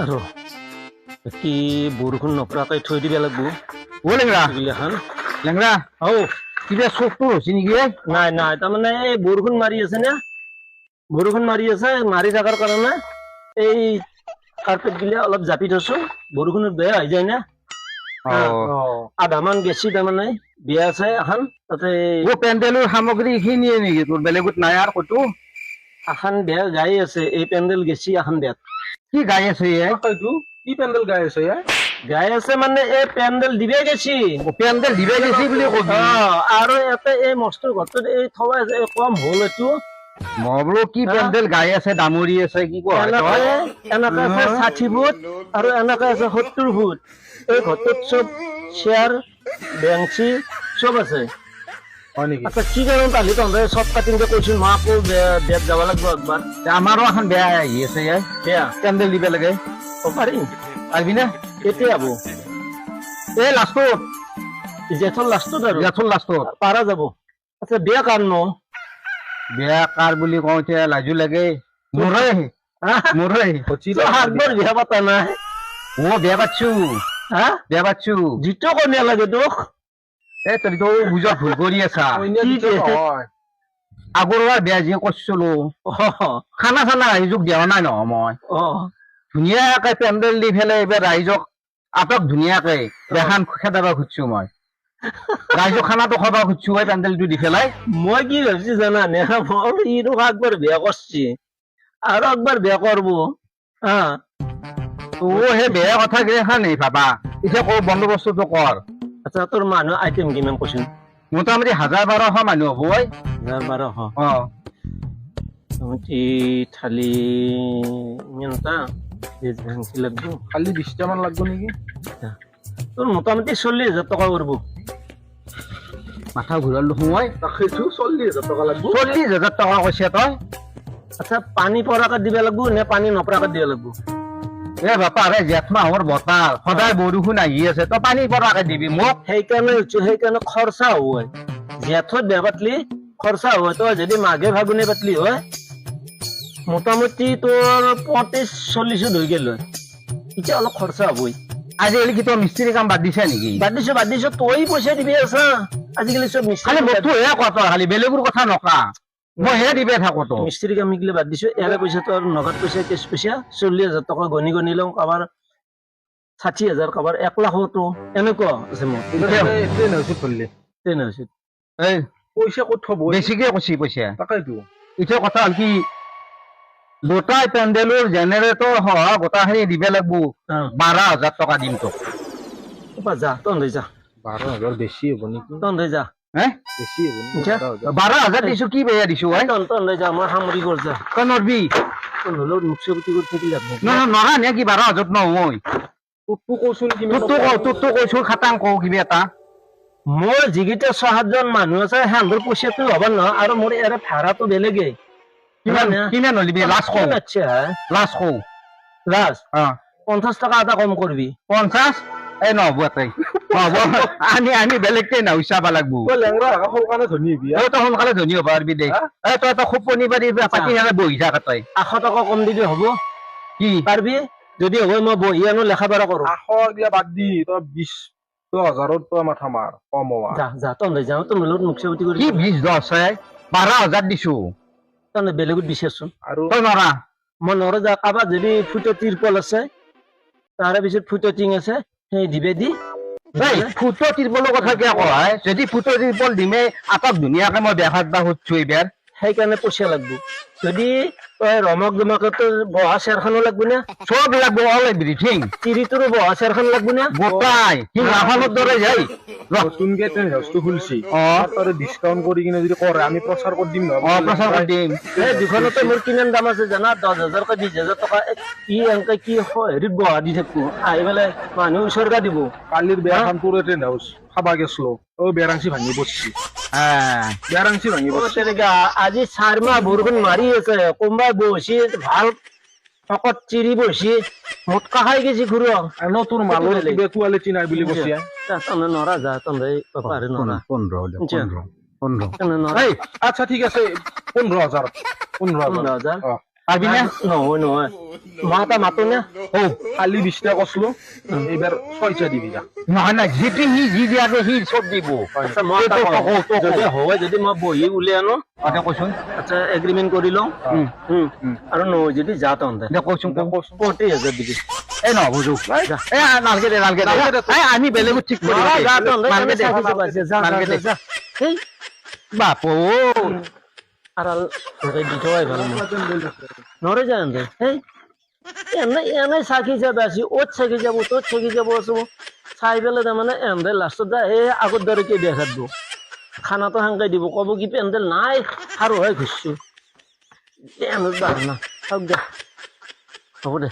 আৰু কি বৰষুণ নপৰাকৈ থৈ দিব লাগিব ও লেংৰা গিলাখান লেংৰা কিবা চোকটো হৈছে নেকি নাই নাই তাৰমানে এই বৰষুণ মাৰি আছে না বৰষুণ মাৰি আছে মাৰি থকাৰ কাৰণে এই কাৰ্পেট গিলা অলপ জাপি থৈছো বৰষুণত বেয়া হৈ যায় না আধামান গেছি তাৰমানে বিয়া আছে এখন তাতে পেণ্ডেলৰ সামগ্ৰী খিনিয়ে নেকি তোৰ বেলেগত নাই আৰু ক'তো এখন বেয়া গাই আছে এই পেণ্ডেল গেছি এখন বেয়া কি গাই আছে কি পেণ্ডেল গাই আছে গাই আছে মানে এই পেণ্ডেল দিবে গেছি পেণ্ডেল দিবে গেছি বুলি কবি আৰু ইয়াতে এই মস্তৰ ঘৰটোত এই থোৱা আছে কম হ'ল এইটো মই বোলো কি পেণ্ডেল গাই আছে ডামৰি আছে কি কোৱা এনেকে আছে 60 ফুট আৰু এনেকে আছে 70 ফুট এই ঘৰটোত চব চেয়াৰ বেঞ্চি চব আছে হয় নেকি আচ্ছা কি কাৰণত আহিলি তহঁতে চব কাটিংকে কৈছো মই আকৌ বেগ যাব লাগিব একবাৰ আমাৰো এখন বেয়া আহি আছে বেয়া পেণ্ডেল দিব লাগে পাৰিম পাৰিবি না কেতিয়া হব এই লাষ্টত জেঠৰ লাষ্টত আৰু জেঠৰ লাষ্টত পাৰা যাব আচ্ছা বেয়া কাৰণ ন বেয়া কাৰ বুলি কওঁতে লাজু লাগে মোৰে আগবাৰ বিয়া পাতা নাই বেয়া পাতছো হা বেয়া পাতছো যিটো কণীয়া লাগে তোক তইতো বুজত ভুল কৰি আছা আগৰ বেয়া যি কৰিছিলো খানা চানা ৰাইজক দিয়া নাই নহয় মই ধুনীয়াকে পেণ্ডেল দি পেলাই এইবাৰ ৰাইজক আটক ধুনীয়াকে দেখান খেদাব খুজিছো মই ৰাইজক খানাটো খাব খুজিছো এই পেণ্ডেলটো দি পেলাই মই কি ভাবছি জানা নে ইটো একবাৰ বেয়া কৰছি আৰু একবাৰ বেয়া কৰব সেই বেয়া কথা কেইখন নেই ভাবা এতিয়া ক বন্দোবস্তটো কৰ আচ্ছা তোৰ মানুহ আইটেম কিমান কৈছোন মোটামুটি 1000-1200 মানুহ হ'ব 1000-1200 থালি ইমানটা ভেজ লাগব খালি 20টা মান লাগব নেকি তোৰ মোটামুটি 40,000 টকা কৰব মাথা ঘূৰালো সময় তাকেইতো 40,000 টকা লাগব 40,000 টকা কৈছে তই আচ্ছা পানী পৰাকে দিব লাগব নে পানী নপৰাকে দিব লাগব বাপা জেঠ মাহৰ বতাৰ সদায় বৰষুণ আহি আছে তই পানী পৰাকে দিবি মোক সেইকাৰণে খৰচা হয় জেঠত বেয়া পাতলি খৰচা হয় তই যদি মাঘে ফাগুনে পাতলি হয় মোটামুটি তোৰ 35-40 হৈ গেল হয় এতিয়া অলপ খৰচা হবই আজিকালি কি তই মিস্ত্ৰী কাম বাদ দিছা নেকি বাদ দিছো তই পইচা দিবি আছা আজিকালি চব খালি বস্তু হে কথা খালি বেলেগৰ কথা নকা মই হে দিবে থাকো তো মিস্ত্ৰী কাম শিকিলে বাদ দিছো এৰে পইচাটো আৰু নগদ পইচা কেছ পইচা 40,000 টকা গণি লওঁ কাবাৰ 60,000 কাবাৰ 1 লাখতো এনেকুৱা আছে মোৰ ট্ৰেইন হৈছে ধৰলি এই পইচা ক'ত থব বেছিকে কৈছি পইচা তাকেইতো এতিয়া কথা হ'ল কি গোটাই পেণ্ডেলৰ জেনেৰেটৰ সহ গোটাখিনি দিব লাগিব 12,000 টকা দিম তোক যা তই যা 12,000 বেছি হ'ব নেকি তই যা বেছি হ'ব 12,000 দিছো কি বেয়া দিছো তই যা মই সামৰি কৰ যা তই নৰবি তই হ'লেও মুখচুটি কৰি থাকি যাব নৰা নে কি 12,000 নহয় তোকতো কৈছোন তোকতো কৈছো খাটাং কওঁ কিবা এটা মোৰ যিকেইটা 6-7জন মানুহ আছে সিহঁতৰ পইচাটো হ'ব নহয় আৰু মোৰ ইয়াৰে ভাড়াটো বেলেগে কিমান নলিবি লাষ্ট কওঁ লাষ্ট 50 টকা এটা কম কৰবি 50 এই নহব এটাই আমি বেলেগকে নাও চাব লাগব লেংৰা সোনকালে ধনী হবি তই সোনকালে ধনী হ'ব পাৰিবি দে তই খুব পনিবাৰী পাতি বহি থাক তই 100 টকা কম দিবি হ'ব কি পাৰিবি যদি হ'ব মই বহি আনো লেখা পঢ়া কৰো 100 গিলা বাদ দি তই 20,000 তই মাথা মাৰ কম হোৱা যা তই যাওঁ তোৰ লগত মুখচুটি কৰি কি 20-10 12,000 দিছো তই বেলেগত বিচাৰচোন আৰু তই নৰা মই নৰা যা কাবাৰ যদি ফুটৰ তিৰপল আছে তাৰে পিছত ফুটৰ টিং আছে সেই দিবে দি ফুটৰ তিৰপলৰ কথা কিয় কয় যদি ফুটৰ তিৰপল দিমে আটক ধুনীয়াকে মই দেখাত বা সুধছো এইবাৰ সেইকাৰণে পইচা লাগব যদি তই ৰমক জমকটো বহা চেৰখনো লাগব না চব লাগব অল এভৰিথিং তিৰিটোৰো বহা চেৰখন লাগব না গোটাই সি লাফানৰ দৰে যাই নতুনকে ট্ৰেইন হাউচটো খুলছি তাৰে ডিসকাউন্ট কৰি কিনে যদি কৰে আমি প্ৰচাৰ কৰি দিম নহয় প্ৰচাৰ কৰি দিম এই দুখনতে মোৰ কিমান দাম আছে জানা 10,000 কা 20,000 টকা কি এনেকে কি হেৰিত বহা দি থাকো আহি পেলাই মানুহ উচৰ্গা দিব কালিৰ বেয়াখান তোৰ ট্ৰেইন হাউচ খাবা গেছলো বেৰাংচি ভাঙি বসছি বেৰাংচি ভাঙি বসছি আজি 4 মাহ বৰষুণ মাৰি আছে কোনোবাই বসি ভাল ফকত চিৰি বসি মোটকা খাই গেছি ঘুৰ তোৰ মালৰ কিবা কোৱালিটি নাই বুলি কৈছে তই নৰা যা তই পাৰে নৰা 15 15 এই আচ্ছা ঠিক আছে 15,000 15,000 15,000 পারবি না নহয় নহয় মই এটা মাতো নে ও কালি 20টা কসলো এইবার 6টা দিবি যা নহয় না যেটি জি দিয়াকে সি চব দিব আচ্ছা মই এটা কওঁ, যদি হয় যদি মই বহি উলিয়াই আনো আচ্ছা কচোন আচ্ছা এগ্ৰিমেণ্ট কৰি লওঁ আৰু নহয় যদি যা তহঁতে দে কচোন 40,000 দিবি এই ন বুঝু এই নালকে দে এই আমি বেলেগত ঠিক কৰি যা তহঁতে নালকে দে নালকে দে যা এই বাপ ও আড়াল ধরে দিতে হয় ভালো নরে যান দে এই এনে চাকি যাবে আসি ওত চাকি যাব তোত চাকি যাব আছো চাই পেলাই তাৰমানে এনে লাষ্টত যা এই আগৰ দৰে কি দেখা দিব খানাটো সাংকাই দিব ক'ব কি পেণ্ডেল নাই আৰু হয় ঘুৰছো এনে বাৰ না হওক দে হ'ব দে